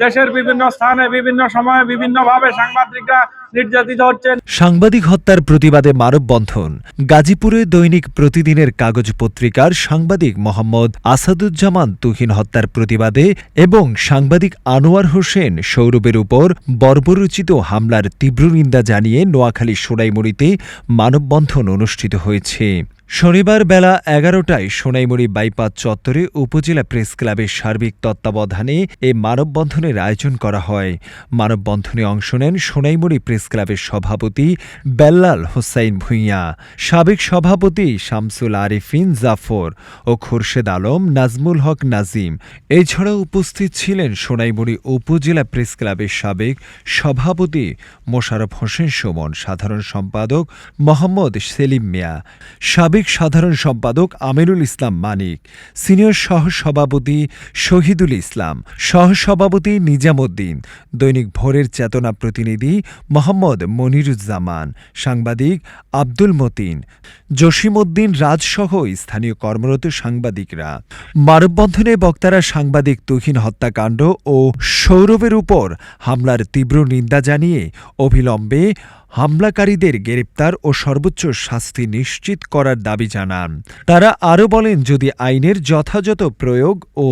দেশের বিভিন্ন স্থানে বিভিন্ন সময়ে বিভিন্নভাবে সাংবাদিকরা নির্যাতিত হচ্ছেন। সাংবাদিক হত্যার প্রতিবাদে মানববন্ধন। গাজীপুরে দৈনিক প্রতিদিনের কাগজ পত্রিকার সাংবাদিক মোহাম্মদ আসাদুজ্জামান তুহিন হত্যার প্রতিবাদে এবং সাংবাদিক আনোয়ার হোসেন সৌরভের উপর বর্বরোচিত হামলার তীব্র নিন্দা জানিয়ে নোয়াখালী সোনাইমুড়ীতে মানববন্ধন অনুষ্ঠিত হয়েছে। শনিবার বেলা ১১টায় সোনাইমুড়ী বাইপাস চত্বরে উপজেলা প্রেস ক্লাবের সার্বিক তত্ত্বাবধানে এ মানববন্ধনের আয়োজন করা হয়। মানববন্ধনে অংশ নেন সোনাইমুড়ী প্রেস ক্লাবের সভাপতি বেল্লাল হোসাইন ভূঁইয়া, সাবেক সভাপতি শামসুল আরিফিন জাফর ও খোরশেদ আলম, নাজমুল হক নাজিম। এছাড়াও উপস্থিত ছিলেন সোনাইমুড়ী উপজেলা প্রেস ক্লাবের সাবেক সভাপতি মোশাররফ হোসেন সুমন, সাধারণ সম্পাদক মোহাম্মদ সেলিম মিয়া, সাবেক সাধারণ সম্পাদক আমিরুল ইসলাম মানিক, সিনিয়র সহসভাপতি শহীদুল ইসলাম, সহসভাপতি নিজামুদ্দিন, দৈনিক ভোরের চেতনা প্রতিনিধি মোহাম্মদ মনিরুজ্জামান, সাংবাদিক আব্দুল মতিন, জসিমউদ্দিন রাজসহ স্থানীয় কর্মরত সাংবাদিকরা। মানববন্ধনে বক্তারা সাংবাদিক তুহিন হত্যাকাণ্ড ও সৌরভের উপর হামলার তীব্র নিন্দা জানিয়ে অবিলম্বে হামলাকারীদের গ্রেপ্তার ও সর্বোচ্চ শাস্তি নিশ্চিত করার দাবি জানান। তারা আরও বলেন, যদি আইনের যথাযথ প্রয়োগ ও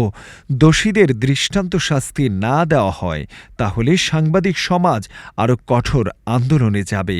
দোষীদের দৃষ্টান্ত শাস্তি না দেওয়া হয় তাহলে সাংবাদিক সমাজ আরও কঠোর আন্দোলনে যাবে।